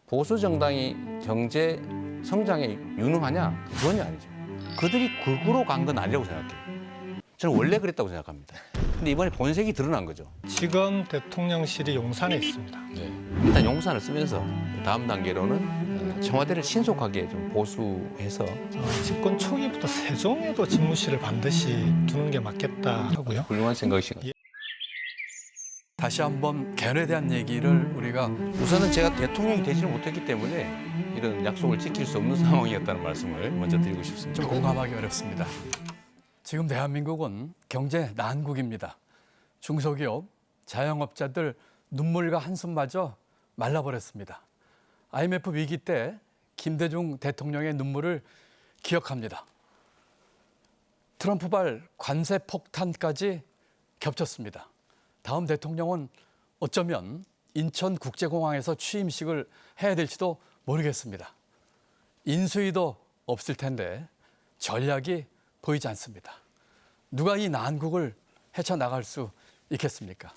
보수 정당이 경제 성장에 유능하냐? 그건 아니죠. 그들이 극으로 간 건 아니라고 생각해요. 저는 원래 그랬다고 생각합니다. 근데 이번에 본색이 드러난 거죠. 지금 대통령실이 용산에 있습니다. 일단 용산을 쓰면서 다음 단계로는 청와대를 신속하게 좀 보수해서 집권 초기부터 세종에도 집무실을 반드시 두는 게 맞겠다 하고요. 훌륭한 생각이신 것 같아요. 다시 한번 개헌에 대한 얘기를 우리가 우선은 제가 대통령이 되지를 못했기 때문에 이런 약속을 지킬 수 없는 상황이었다는 말씀을 먼저 드리고 싶습니다. 좀 공감하기 어렵습니다. 지금 대한민국은 경제 난국입니다. 중소기업, 자영업자들 눈물과 한숨마저 말라버렸습니다. IMF 위기 때 김대중 대통령의 눈물을 기억합니다. 트럼프발 관세 폭탄까지 겹쳤습니다. 다음 대통령은 어쩌면 인천국제공항에서 취임식을 해야 될지도 모르겠습니다. 인수위도 없을 텐데 전략이 보이지 않습니다. 누가 이 난국을 헤쳐나갈 수 있겠습니까?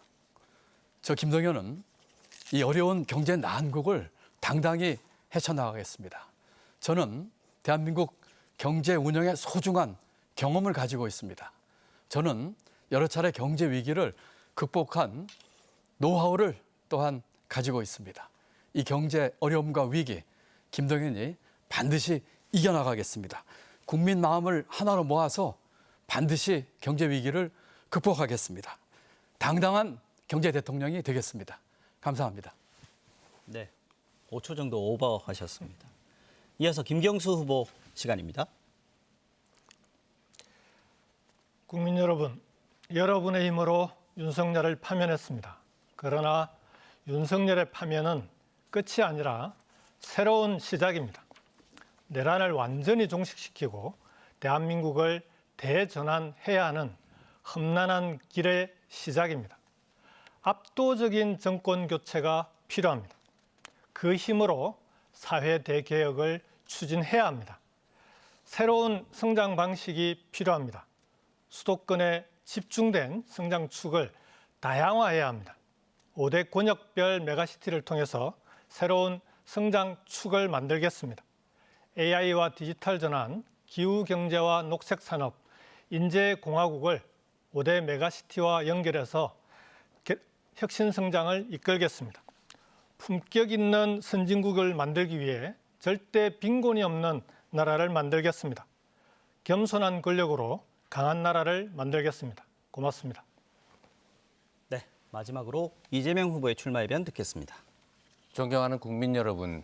저 김동연은 이 어려운 경제 난국을 당당히 헤쳐나가겠습니다. 저는 대한민국 경제 운영의 소중한 경험을 가지고 있습니다. 저는 여러 차례 경제 위기를 극복한 노하우를 또한 가지고 있습니다. 이 경제 어려움과 위기, 김동연이 반드시 이겨나가겠습니다. 국민 마음을 하나로 모아서 반드시 경제 위기를 극복하겠습니다. 당당한 경제 대통령이 되겠습니다. 감사합니다. 네, 5초 정도 오버하셨습니다. 이어서 김경수 후보 시간입니다. 국민 여러분, 여러분의 힘으로 윤석열을 파면했습니다. 그러나 윤석열의 파면은 끝이 아니라 새로운 시작입니다. 내란을 완전히 종식시키고 대한민국을 대전환해야 하는 험난한 길의 시작입니다. 압도적인 정권 교체가 필요합니다. 그 힘으로 사회 대개혁을 추진해야 합니다. 새로운 성장 방식이 필요합니다. 수도권에 집중된 성장축을 다양화해야 합니다. 5대 권역별 메가시티를 통해서 새로운 성장축을 만들겠습니다. AI와 디지털 전환, 기후경제와 녹색산업, 인재공화국을 5대 메가시티와 연결해서 혁신성장을 이끌겠습니다. 품격 있는 선진국을 만들기 위해 절대 빈곤이 없는 나라를 만들겠습니다. 겸손한 권력으로 강한 나라를 만들겠습니다. 고맙습니다. 네, 마지막으로 이재명 후보의 출마 의견 듣겠습니다. 존경하는 국민 여러분,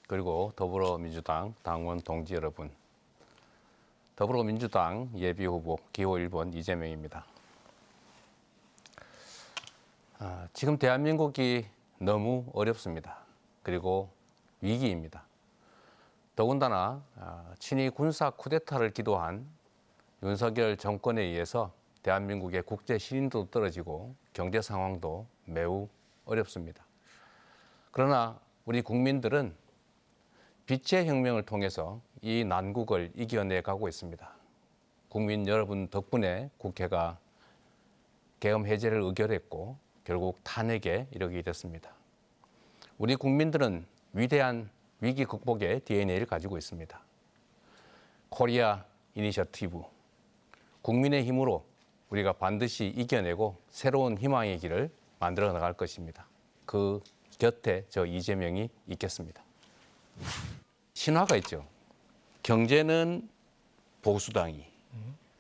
그리고 더불어민주당 당원 동지 여러분, 더불어민주당 예비후보 기호 1번 이재명입니다. 지금 대한민국이 너무 어렵습니다. 그리고 위기입니다. 더군다나 친위 군사 쿠데타를 기도한 윤석열 정권에 의해서 대한민국의 국제 신인도도 떨어지고 경제 상황도 매우 어렵습니다. 그러나 우리 국민들은 빛의 혁명을 통해서 이 난국을 이겨내 가고 있습니다. 국민 여러분 덕분에 국회가 계엄 해제를 의결했고 결국 탄핵에 이르게 됐습니다. 우리 국민들은 위대한 위기 극복의 DNA를 가지고 있습니다. 코리아 이니셔티브, 국민의 힘으로 우리가 반드시 이겨내고 새로운 희망의 길을 만들어 나갈 것입니다. 그 곁에 저 이재명이 있겠습니다. 신화가 있죠. 경제는 보수당이,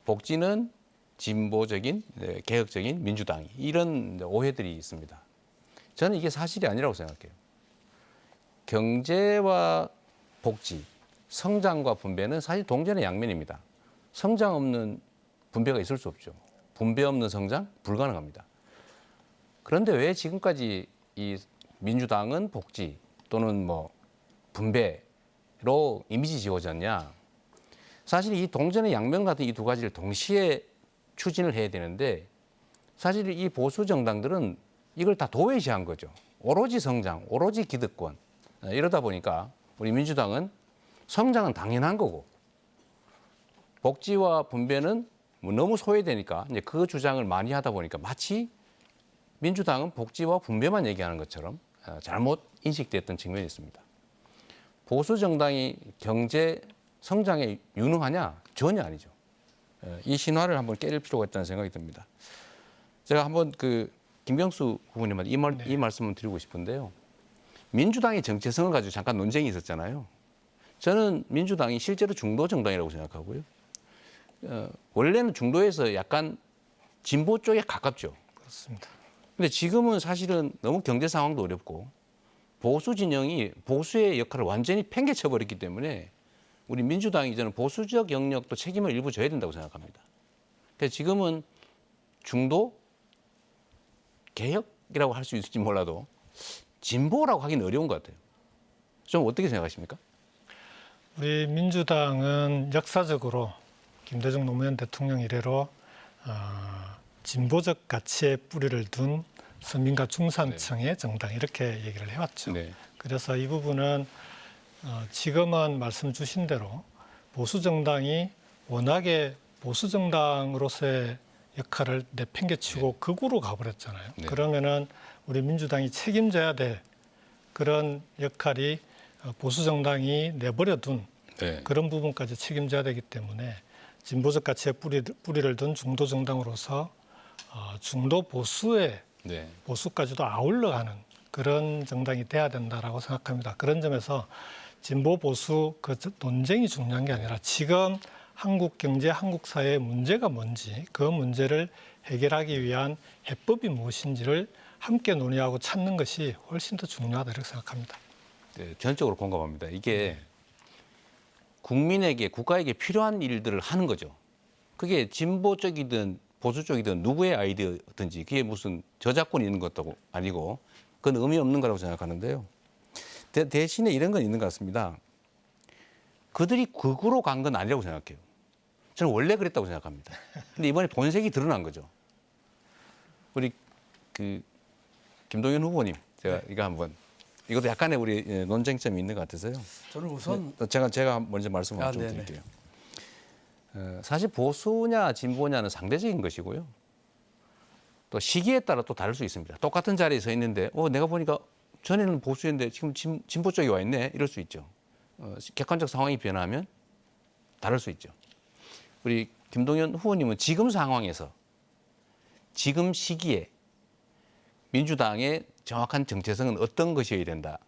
복지는 진보적인, 개혁적인 민주당이, 이런 오해들이 있습니다. 저는 이게 사실이 아니라고 생각해요. 경제와 복지, 성장과 분배는 사실 동전의 양면입니다. 성장 없는 분배가 있을 수 없죠. 분배 없는 성장 불가능합니다. 그런데 왜 지금까지 이 민주당은 복지 또는 뭐 분배로 이미지 지어졌냐? 사실 이 동전의 양면 같은 이 두 가지를 동시에 추진을 해야 되는데 사실 이 보수 정당들은 이걸 다 도외시한 거죠. 오로지 성장, 오로지 기득권. 이러다 보니까 우리 민주당은 성장은 당연한 거고 복지와 분배는 너무 소외되니까 이제 그 주장을 많이 하다 보니까 마치 민주당은 복지와 분배만 얘기하는 것처럼 잘못 인식됐던 측면이 있습니다. 보수 정당이 경제 성장에 유능하냐? 전혀 아니죠. 이 신화를 한번 깨릴 필요가 있다는 생각이 듭니다. 제가 한번 그 김경수 후보님한테 이 말씀을 드리고 싶은데요. 민주당의 정체성을 가지고 잠깐 논쟁이 있었잖아요. 저는 민주당이 실제로 중도 정당이라고 생각하고요. 원래는 중도에서 약간 진보 쪽에 가깝죠. 그렇습니다. 근데 지금은 사실은 너무 경제 상황도 어렵고 보수 진영이 보수의 역할을 완전히 팽개쳐 버렸기 때문에 우리 민주당이 저는 보수적 영역도 책임을 일부 져야 된다고 생각합니다. 그래서 지금은 중도 개혁이라고 할 수 있을지 몰라도 진보라고 하기는 어려운 것 같아요. 좀 어떻게 생각하십니까? 우리 민주당은 역사적으로 김대중 노무현 대통령 이래로 진보적 가치에 뿌리를 둔 서민과 중산층의 정당 이렇게 얘기를 해왔죠. 네. 그래서 이 부분은 지금은 말씀 주신 대로 보수 정당이 워낙에 보수 정당으로서의 역할을 내팽개치고 극우로 가버렸잖아요. 네. 그러면은 우리 민주당이 책임져야 될 그런 역할이 보수 정당이 내버려둔 네. 그런 부분까지 책임져야 되기 때문에 진보적 가치에 뿌리를 둔 중도 정당으로서 중도 보수의 네. 보수까지도 아울러가는 그런 정당이 돼야 된다라고 생각합니다. 그런 점에서 진보 보수 그 논쟁이 중요한 게 아니라 지금 한국 경제, 한국 사회의 문제가 뭔지 그 문제를 해결하기 위한 해법이 무엇인지를 함께 논의하고 찾는 것이 훨씬 더 중요하다 이렇게 생각합니다. 네, 전적으로 공감합니다. 이게 국민에게 국가에게 필요한 일들을 하는 거죠. 그게 진보 쪽이든 보수 쪽이든 누구의 아이디어든지 그게 무슨 저작권이 있는 것도 아니고 그건 의미 없는 거라고 생각하는데요. 대신에 이런 건 있는 것 같습니다. 그들이 극으로 간 건 아니라고 생각해요. 저는 원래 그랬다고 생각합니다. 근데 이번에 본색이 드러난 거죠. 우리 그 김동연 후보님, 제가 이거 한번 이것도 약간의 우리 논쟁점이 있는 것 같아서요. 저는 우선 제가 먼저 말씀을 좀 네네. 드릴게요. 사실 보수냐 진보냐는 상대적인 것이고요. 또 시기에 따라 또 다를 수 있습니다. 똑같은 자리에 서 있는데 내가 보니까 전에는 보수였는데 지금 진보 쪽에 와 있네 이럴 수 있죠. 객관적 상황이 변하면 다를 수 있죠. 우리 김동연 후보님은 지금 상황에서 지금 시기에 민주당의 정확한 정체성은 어떤 것이어야 된다.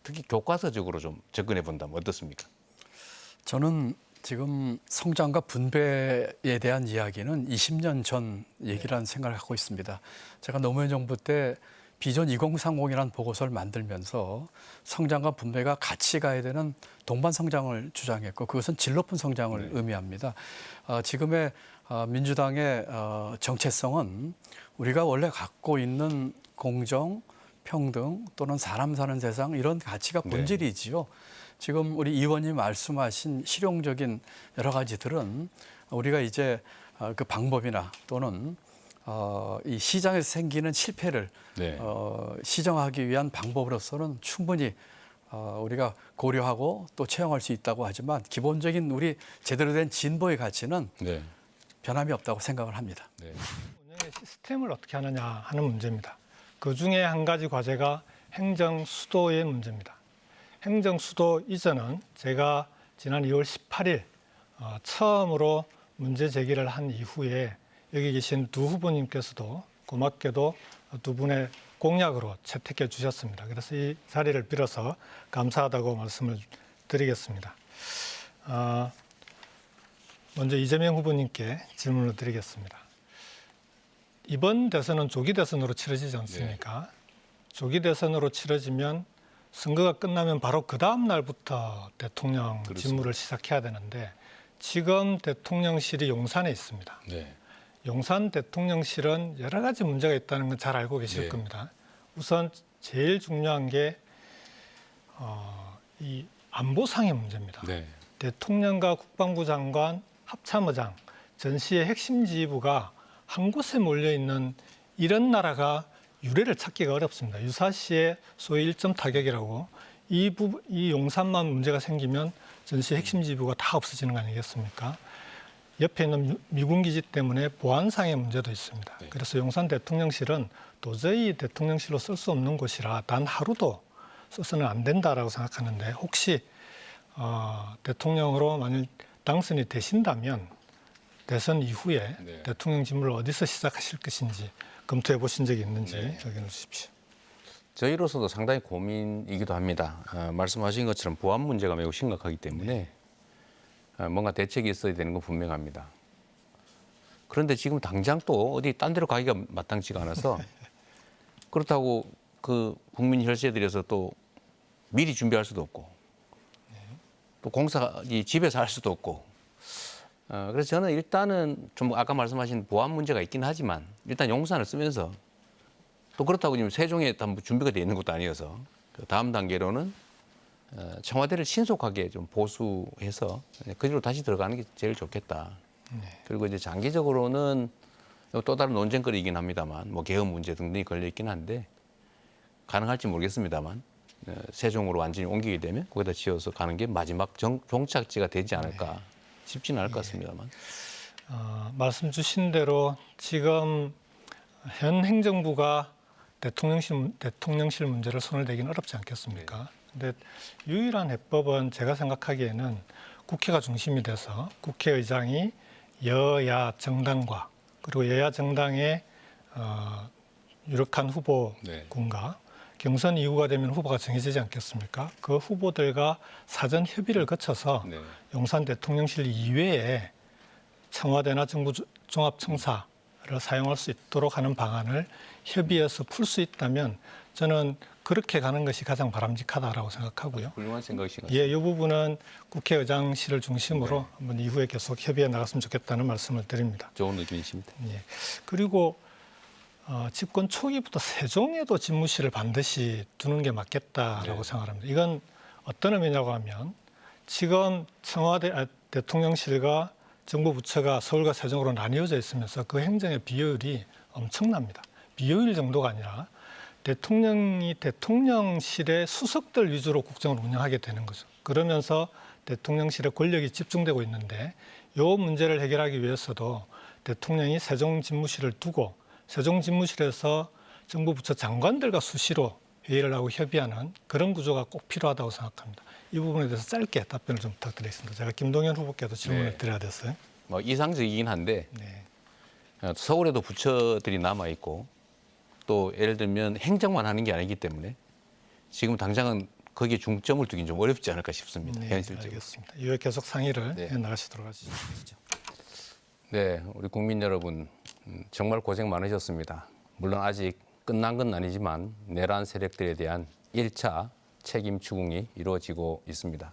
특히 교과서적으로 좀 접근해 본다면 어떻습니까? 저는 지금 성장과 분배에 대한 이야기는 20년 전 얘기라는 생각을 하고 있습니다. 제가 노무현 정부 때 비전 2030이라는 보고서를 만들면서 성장과 분배가 같이 가야 되는 동반 성장을 주장했고 그것은 질 높은 성장을 의미합니다. 지금의 민주당의 정체성은 우리가 원래 갖고 있는 공정, 평등 또는 사람 사는 세상 이런 가치가 본질이지요. 지금 우리 의원님 말씀하신 실용적인 여러 가지들은 우리가 이제 그 방법이나 또는 이 시장에서 생기는 실패를 시정하기 위한 방법으로서는 충분히 우리가 고려하고 또 채용할 수 있다고 하지만 기본적인 우리 제대로 된 진보의 가치는 변함이 없다고 생각을 합니다. 운영의 시스템을 어떻게 하느냐 하는 문제입니다. 그중에 한 가지 과제가 행정 수도의 문제입니다. 행정 수도 이전은 제가 지난 2월 18일 처음으로 문제 제기를 한 이후에 여기 계신 두 후보님께서도 고맙게도 두 분의 공약으로 채택해 주셨습니다. 그래서 이 자리를 빌어서 감사하다고 말씀을 드리겠습니다. 먼저 이재명 후보님께 질문을 드리겠습니다. 이번 대선은 조기 대선으로 치러지지 않습니까? 조기 대선으로 치러지면 선거가 끝나면 바로 그 다음 날부터 대통령 직무를 시작해야 되는데 지금 대통령실이 용산에 있습니다. 용산 대통령실은 여러 가지 문제가 있다는 건 잘 알고 계실 겁니다. 우선 제일 중요한 게 이 안보상의 문제입니다. 대통령과 국방부 장관, 합참의장, 전시의 핵심 지휘부가 한 곳에 몰려 있는 이런 나라가 유례를 찾기가 어렵습니다. 유사시의 소위 1점 타격이라고 이 용산만 문제가 생기면 전시의 핵심 지휘부가 다 없어지는 거 아니겠습니까? 옆에 있는 미군 기지 때문에 보안상의 문제도 있습니다. 그래서 용산 대통령실은 도저히 대통령실로 쓸 수 없는 곳이라 단 하루도 써서는 안 된다라고 생각하는데 혹시 대통령으로 만일 당선이 되신다면 대선 이후에 네. 대통령 직무를 어디서 시작하실 것인지 검토해 보신 적이 있는지 네. 의견을 주십시오. 저희로서도 상당히 고민이기도 합니다. 말씀하신 것처럼 보안 문제가 매우 심각하기 때문에 뭔가 대책이 있어야 되는 건 분명합니다. 그런데 지금 당장 또 어디 딴 데로 가기가 마땅치가 않아서 그렇다고 그 국민 혈세에 들여서 또 미리 준비할 수도 없고 또 공사 이 집에서 할 수도 없고 그래서 저는 일단은 좀 아까 말씀하신 보안 문제가 있긴 하지만 일단 용산을 쓰면서 또 그렇다고 지금 세종에 다 준비가 돼 있는 것도 아니어서 그 다음 단계로는 청와대를 신속하게 좀 보수해서 그대로 다시 들어가는 게 제일 좋겠다. 그리고 이제 장기적으로는 또 다른 논쟁거리이긴 합니다만 뭐 개헌 문제 등등이 걸려 있긴 한데 가능할지 모르겠습니다만 세종으로 완전히 옮기게 되면 거기다 지어서 가는 게 마지막 종착지가 되지 않을까 쉽지는 않을 것 같습니다만. 말씀 주신 대로 지금 현 행정부가 대통령실 문제를 손을 대기는 어렵지 않겠습니까? 근데 유일한 해법은 제가 생각하기에는 국회가 중심이 돼서 국회의장이 여야 정당과 그리고 여야 정당의 유력한 후보군과 경선 이후가 되면 후보가 정해지지 않겠습니까? 그 후보들과 사전 협의를 거쳐서 용산 대통령실 이외에 청와대나 정부 종합청사를 사용할 수 있도록 하는 방안을 협의해서 풀 수 있다면 저는 그렇게 가는 것이 가장 바람직하다라고 생각하고요. 훌륭한 생각이신 것 예, 이 부분은 국회의장실을 중심으로 한번 이후에 계속 협의해 나갔으면 좋겠다는 말씀을 드립니다. 좋은 의견이십니다. 예. 그리고 집권 초기부터 세종에도 집무실을 반드시 두는 게 맞겠다라고 생각합니다. 이건 어떤 의미냐고 하면 지금 대통령실과 정부 부처가 서울과 세종으로 나뉘어져 있으면서 그 행정의 비효율이 엄청납니다. 비효율 정도가 아니라 대통령이 대통령실의 수석들 위주로 국정을 운영하게 되는 거죠. 그러면서 대통령실의 권력이 집중되고 있는데 이 문제를 해결하기 위해서도 대통령이 세종 집무실을 두고 세종 집무실에서 정부 부처 장관들과 수시로 회의를 하고 협의하는 그런 구조가 꼭 필요하다고 생각합니다. 이 부분에 대해서 짧게 답변을 좀 부탁드리겠습니다. 제가 김동연 후보께도 질문을 드려야 됐어요. 뭐 이상적이긴 한데 서울에도 부처들이 남아 있고 또 예를 들면 행정만 하는 게 아니기 때문에 지금 당장은 거기에 중점을 두긴 좀 어렵지 않을까 싶습니다. 현실적으로. 알겠습니다. 이후에 계속 상의를 해 나가시도록 하시죠. 네, 우리 국민 여러분 정말 고생 많으셨습니다. 물론 아직 끝난 건 아니지만 내란 세력들에 대한 1차 책임 추궁이 이루어지고 있습니다.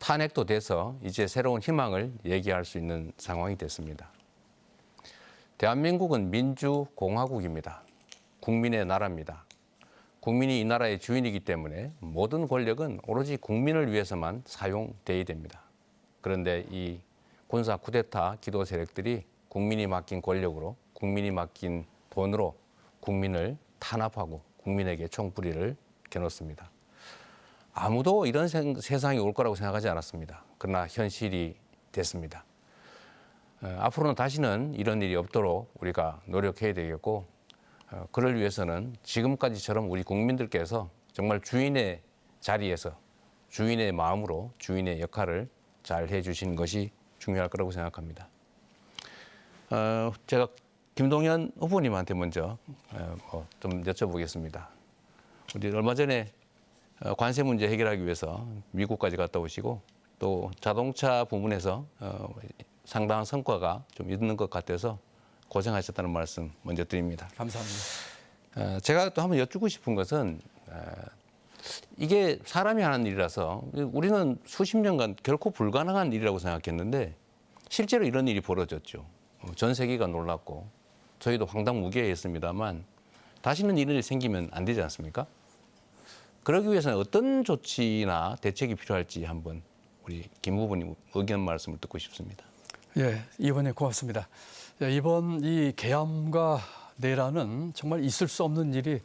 탄핵도 돼서 이제 새로운 희망을 얘기할 수 있는 상황이 됐습니다. 대한민국은 민주공화국입니다. 국민의 나라입니다. 국민이 이 나라의 주인이기 때문에 모든 권력은 오로지 국민을 위해서만 사용돼야 됩니다. 그런데 이 군사 쿠데타 기도 세력들이 국민이 맡긴 권력으로 국민이 맡긴 돈으로 국민을 탄압하고 국민에게 총뿌리를 겨눴습니다. 아무도 이런 세상이 올 거라고 생각하지 않았습니다. 그러나 현실이 됐습니다. 앞으로는 다시는 이런 일이 없도록 우리가 노력해야 되겠고 그를 위해서는 지금까지처럼 우리 국민들께서 정말 주인의 자리에서 주인의 마음으로 주인의 역할을 잘 해주시는 것이 중요할 거라고 생각합니다. 제가 김동연 후보님한테 먼저 좀 여쭤보겠습니다. 우리 얼마 전에 관세 문제 해결하기 위해서 미국까지 갔다 오시고 또 자동차 부문에서 상당한 성과가 좀 있는 것 같아서 고생하셨다는 말씀 먼저 드립니다. 감사합니다. 제가 또 한번 여쭙고 싶은 것은 이게 사람이 하는 일이라서 우리는 수십 년간 결코 불가능한 일이라고 생각했는데 실제로 이런 일이 벌어졌죠. 전 세계가 놀랐고 저희도 황당무계했습니다만 다시는 이런 일이 생기면 안 되지 않습니까? 그러기 위해서는 어떤 조치나 대책이 필요할지 한번 우리 김 후보님 의견 말씀을 듣고 싶습니다. 예, 이번에 고맙습니다. 이번 이 계엄과 내란은 정말 있을 수 없는 일이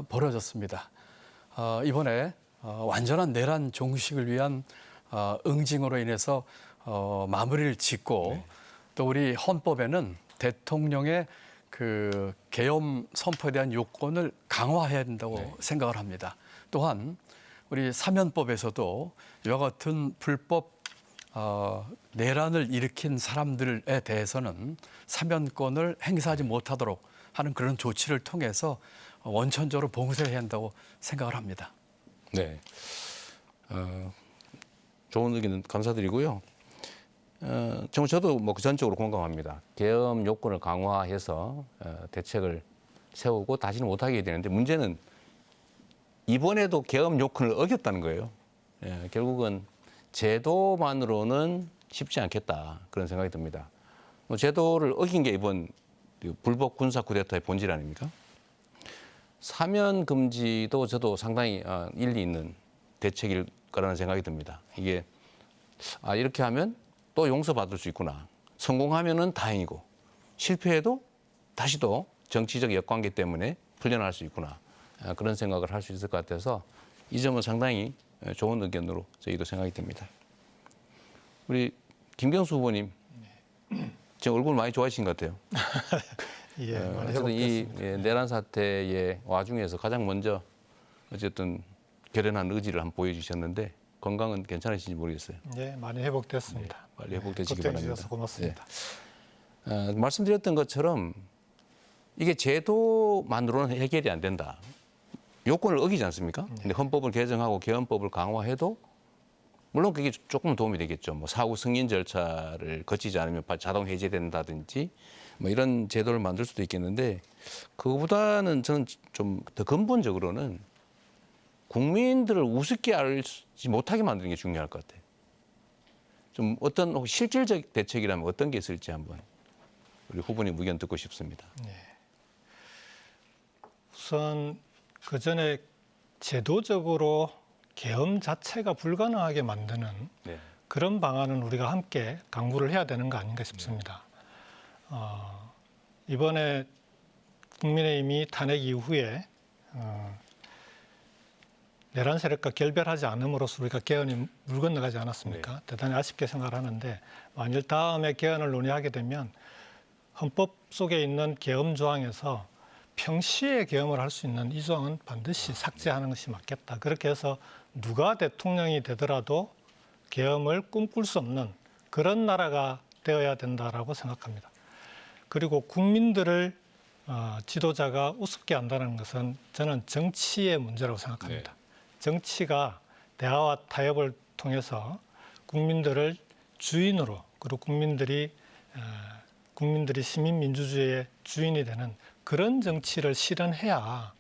벌어졌습니다. 이번에 완전한 내란 종식을 위한 응징으로 인해서 마무리를 짓고 또 우리 헌법에는 대통령의 그 계엄 선포에 대한 요건을 강화해야 된다고 생각을 합니다. 또한 우리 사면법에서도 이와 같은 불법 내란을 일으킨 사람들에 대해서는 사면권을 행사하지 못하도록 하는 그런 조치를 통해서 원천적으로 봉쇄해야 한다고 생각을 합니다. 네. 좋은 의견 감사드리고요. 정말 저도 뭐 전적으로 공감합니다. 계엄 요건을 강화해서 대책을 세우고 다시는 못하게 되는데 문제는 이번에도 계엄 요건을 어겼다는 거예요. 결국은 제도만으로는 쉽지 않겠다 그런 생각이 듭니다. 제도를 어긴 게 이번 불법 군사 쿠데타의 본질 아닙니까? 사면 금지도 저도 상당히 일리 있는 대책일 거라는 생각이 듭니다. 이게 이렇게 하면 또 용서받을 수 있구나. 성공하면은 다행이고 실패해도 다시 또 정치적 역관계 때문에 풀려날 수 있구나. 그런 생각을 할 수 있을 것 같아서 이 점은 상당히 좋은 의견으로 저희도 생각이 듭니다. 우리 김경수 후보님 지금 얼굴 많이 좋아지신 것 같아요. 예, 많이 어쨌든 이 회복됐습니다. 내란 사태의 와중에서 가장 먼저 어쨌든 결연한 의지를 한번 보여주셨는데 건강은 괜찮으신지 모르겠어요. 예, 많이 회복됐습니다. 빨리 회복되시기 걱정해 바랍니다. 주셔서 고맙습니다. 말씀드렸던 것처럼 이게 제도만으로는 해결이 안 된다. 요건을 어기지 않습니까? 근데 헌법을 개정하고 개헌법을 강화해도 물론 그게 조금 도움이 되겠죠. 뭐 사후 승인 절차를 거치지 않으면 자동 해제된다든지 뭐 이런 제도를 만들 수도 있겠는데 그거보다는 저는 좀 더 근본적으로는 국민들을 우습게 알지 못하게 만드는 게 중요할 것 같아요. 좀 어떤 혹시 실질적 대책이라면 어떤 게 있을지 한번 우리 후보님 의견 듣고 싶습니다. 우선 그 전에 제도적으로 계엄 자체가 불가능하게 만드는 네. 그런 방안은 우리가 함께 강구를 해야 되는 거 아닌가 싶습니다. 이번에 국민의힘이 탄핵 이후에 내란 세력과 결별하지 않음으로써 우리가 개헌이 물 건너가지 않았습니까? 네. 대단히 아쉽게 생각을 하는데 만일 다음에 개헌을 논의하게 되면 헌법 속에 있는 계엄 조항에서 평시에 계엄을 할 수 있는 이 조항은 반드시 삭제하는 것이 맞겠다. 그렇게 해서 누가 대통령이 되더라도 계엄을 꿈꿀 수 없는 그런 나라가 되어야 된다라고 생각합니다. 그리고 국민들을 지도자가 우습게 한다는 것은 저는 정치의 문제라고 생각합니다. 정치가 대화와 타협을 통해서 국민들을 주인으로 그리고 국민들이 시민민주주의의 주인이 되는 그런 정치를 실현해야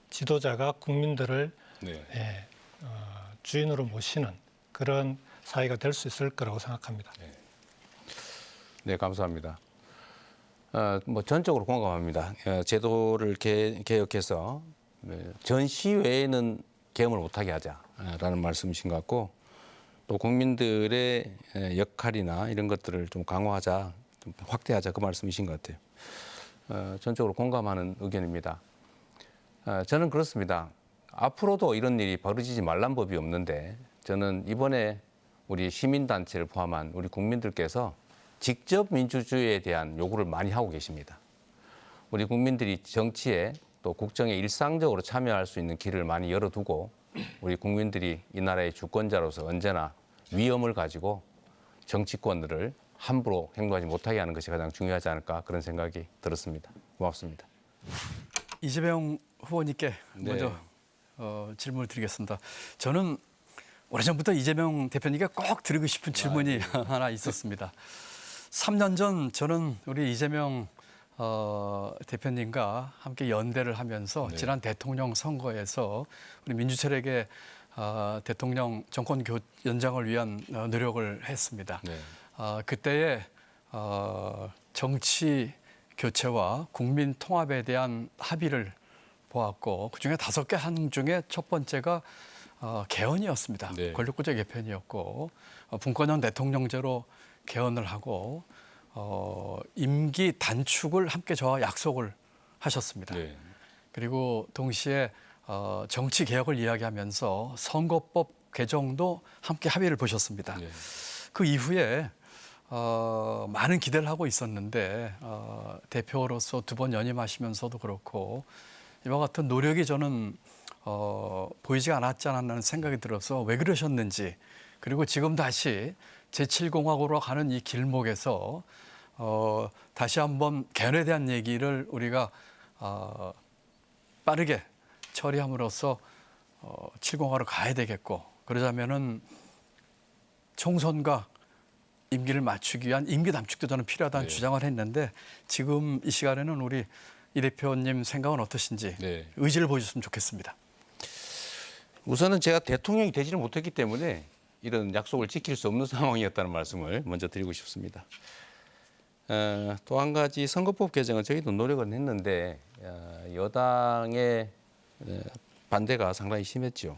지도자가 국민들을 주인으로 모시는 그런 사회가 될 수 있을 거라고 생각합니다. 네, 감사합니다. 뭐 전적으로 공감합니다. 제도를 개혁해서 전 시외에는 계엄을 못하게 하자라는 말씀이신 것 같고 또 국민들의 역할이나 이런 것들을 좀 강화하자, 좀 확대하자 그 말씀이신 것 같아요. 전적으로 공감하는 의견입니다. 저는 그렇습니다. 앞으로도 이런 일이 벌어지지 말란 법이 없는데 저는 이번에 우리 시민단체를 포함한 우리 국민들께서 직접 민주주의에 대한 요구를 많이 하고 계십니다. 우리 국민들이 정치에 또 국정에 일상적으로 참여할 수 있는 길을 많이 열어두고 우리 국민들이 이 나라의 주권자로서 언제나 위엄을 가지고 정치권들을 함부로 행동하지 못하게 하는 것이 가장 중요하지 않을까 그런 생각이 들었습니다. 고맙습니다. 이재명 후보님께 먼저 질문을 드리겠습니다. 저는 오래전부터 이재명 대표님께 꼭 드리고 싶은 질문이 하나 있었습니다. 3년 전 저는 우리 이재명 대표님과 함께 연대를 하면서 지난 대통령 선거에서 우리 민주세력의 대통령 정권 연장을 위한 노력을 했습니다. 그때의 정치 교체와 국민 통합에 대한 합의를 보았고 그중에 5개 항 중에 첫 번째가 개헌이었습니다. 권력구조 개편이었고 분권형 대통령제로 개헌을 하고 임기 단축을 함께 저와 약속을 하셨습니다. 그리고 동시에 정치 개혁을 이야기하면서 선거법 개정도 함께 합의를 보셨습니다. 그 이후에 많은 기대를 하고 있었는데 대표로서 2번 연임하시면서도 그렇고 이와 같은 노력이 저는 보이지 않았지 않았나는 생각이 들어서 왜 그러셨는지, 그리고 지금 다시 제7공화국으로 가는 이 길목에서 다시 한번 개헌에 대한 얘기를 우리가 빠르게 처리함으로써 7공화로 가야 되겠고, 그러자면은 총선과 임기를 맞추기 위한 임기 단축도 저는 필요하다는 주장을 했는데, 지금 이 시간에는 우리 이 대표님 생각은 어떠신지 의지를 보여줬으면 좋겠습니다. 우선은 제가 대통령이 되지를 못했기 때문에 이런 약속을 지킬 수 없는 상황이었다는 말씀을 먼저 드리고 싶습니다. 또 한 가지 선거법 개정은 저희도 노력은 했는데 여당의 반대가 상당히 심했죠.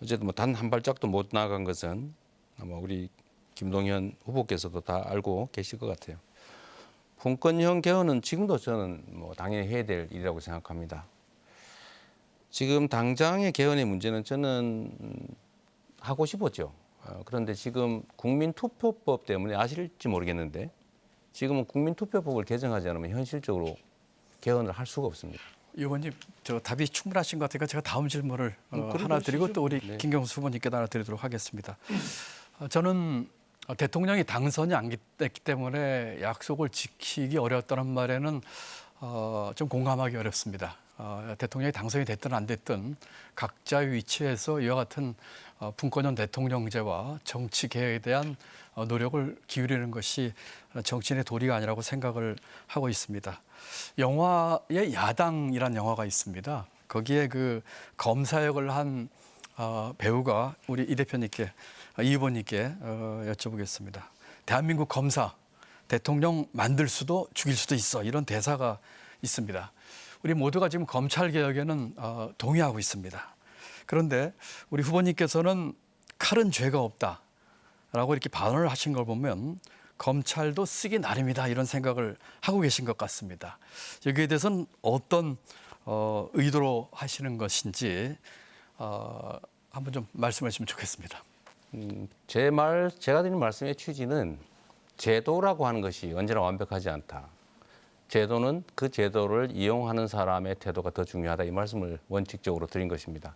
어쨌든 뭐 단 한 발짝도 못 나간 것은 아마 우리 김동연 후보께서도 다 알고 계실 것 같아요. 분권형 개헌은 지금도 저는 뭐 당연히 해야 될 일이라고 생각합니다. 지금 당장의 개헌의 문제는 저는 하고 싶었죠. 그런데 지금 국민투표법 때문에 아실지 모르겠는데 지금은 국민투표법을 개정하지 않으면 현실적으로 개헌을 할 수가 없습니다. 의원님, 저 답이 충분하신 것 같으니까 제가 다음 질문을 그래도 하나 드리고 시죠. 또 우리 네. 김경수 후보님께도 하나 드리도록 하겠습니다. 저는 대통령이 당선이 안 됐기 때문에 약속을 지키기 어려웠다는 말에는 좀 공감하기 어렵습니다. 대통령이 당선이 됐든 안 됐든 각자의 위치에서 이와 같은 분권형 대통령제와 정치 개혁에 대한 노력을 기울이는 것이 정치인의 도리가 아니라고 생각을 하고 있습니다. 영화에 야당이란 영화가 있습니다. 거기에 그 검사 역을 한 배우가 우리 이 대표님께, 이 후보님께 여쭤보겠습니다. 대한민국 검사, 대통령 만들 수도 죽일 수도 있어, 이런 대사가 있습니다. 우리 모두가 지금 검찰 개혁에는 동의하고 있습니다. 그런데 우리 후보님께서는 칼은 죄가 없다라고 이렇게 발언을 하신 걸 보면 검찰도 쓰기 나름이다, 이런 생각을 하고 계신 것 같습니다. 여기에 대해서는 어떤 의도로 하시는 것인지 한번 좀 말씀해 주시면 좋겠습니다. 제가 드린 말씀의 취지는 제도라고 하는 것이 언제나 완벽하지 않다. 제도는 그 제도를 이용하는 사람의 태도가 더 중요하다, 이 말씀을 원칙적으로 드린 것입니다.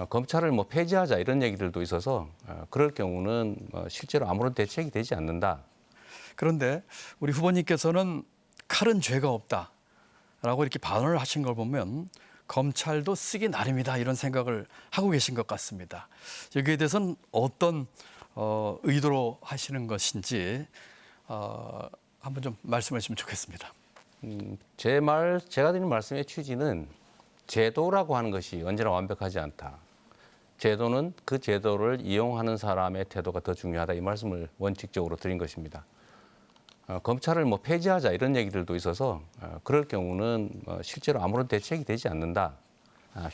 검찰을 뭐 폐지하자 이런 얘기들도 있어서 그럴 경우는 실제로 아무런 대책이 되지 않는다. 그런데 우리 후보님께서는 칼은 죄가 없다라고 이렇게 발언을 하신 걸 보면 검찰도 쓰기 나름이다, 이런 생각을 하고 계신 것 같습니다. 여기에 대해서는 어떤 의도로 하시는 것인지 한번 좀 말씀해 주시면 좋겠습니다. 제가 드린 말씀의 취지는 제도라고 하는 것이 언제나 완벽하지 않다. 제도는 그 제도를 이용하는 사람의 태도가 더 중요하다, 이 말씀을 원칙적으로 드린 것입니다. 검찰을 뭐 폐지하자 이런 얘기들도 있어서 그럴 경우는 실제로 아무런 대책이 되지 않는다.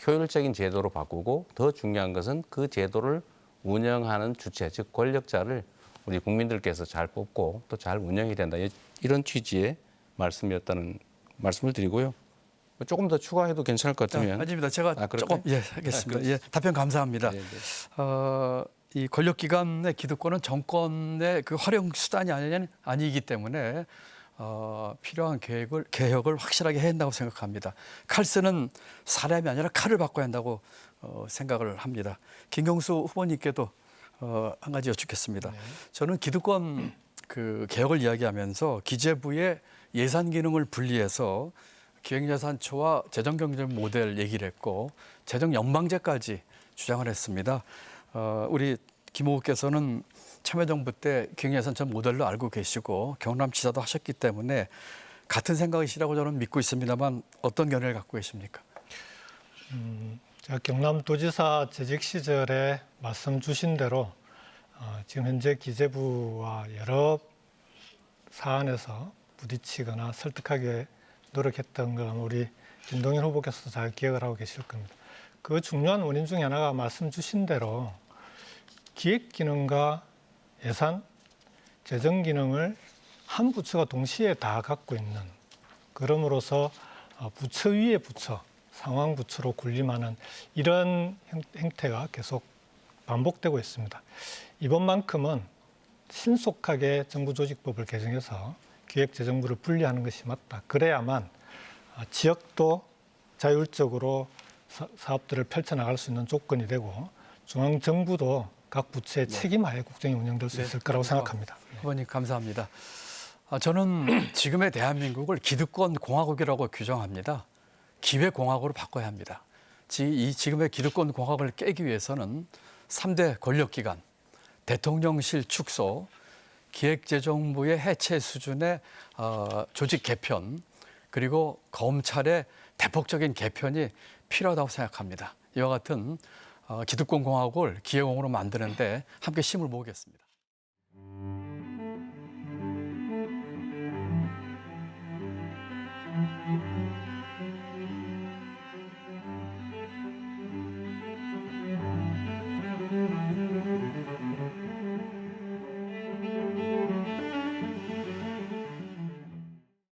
효율적인 제도로 바꾸고 더 중요한 것은 그 제도를 운영하는 주체, 즉 권력자를 우리 국민들께서 잘 뽑고 또 잘 운영해야 된다, 이런 취지의 말씀이었다는 말씀을 드리고요. 조금 더 추가해도 괜찮을 것 같으면. 아닙니다. 제가 조금 하겠습니다. 답변 감사합니다. 네. 이 권력기관의 기득권은 정권의 그 활용 수단이 아니기 때문에 필요한 개혁을 확실하게 해야 한다고 생각합니다. 칼 쓰는 사람이 아니라 칼을 바꿔야 한다고 생각을 합니다. 김경수 후보님께도 한 가지 여쭙겠습니다. 저는 기득권 그 개혁을 이야기하면서 기재부의 예산 기능을 분리해서 기획예산처와 재정경제 모델 얘기를 했고 재정연방제까지 주장을 했습니다. 우리 김 후보께서는 참여정부 때 기획예산처 모델로 알고 계시고 경남지사도 하셨기 때문에 같은 생각이시라고 저는 믿고 있습니다만 어떤 견해를 갖고 계십니까? 제가 경남도지사 재직 시절에 말씀 주신 대로 지금 현재 기재부와 여러 사안에서 부딪히거나 설득하게 노력했던 걸 우리 김동연 후보께서도 잘 기억을 하고 계실 겁니다. 그 중요한 원인 중에 하나가 말씀 주신 대로 기획기능과 예산, 재정기능을 한 부처가 동시에 다 갖고 있는, 그럼으로써 부처 위의 부처, 상황부처로 군림하는 이런 행태가 계속 반복되고 있습니다. 이번만큼은 신속하게 정부조직법을 개정해서 기획재정부를 분리하는 것이 맞다. 그래야만 지역도 자율적으로 사업들을 펼쳐나갈 수 있는 조건이 되고 중앙정부도 각 부처의 책임하에 국정이 운영될 수 있을 거라고 생각합니다. 후보님 감사합니다. 저는 지금의 대한민국을 기득권 공화국이라고 규정합니다. 기회 공화국으로 바꿔야 합니다. 이 지금의 기득권 공화국을 깨기 위해서는 3대 권력기관, 대통령실 축소, 기획재정부의 해체 수준의 조직 개편, 그리고 검찰의 대폭적인 개편이 필요하다고 생각합니다. 이와 같은 기득권 공화국을 기회공으로 만드는데 함께 힘을 모으겠습니다.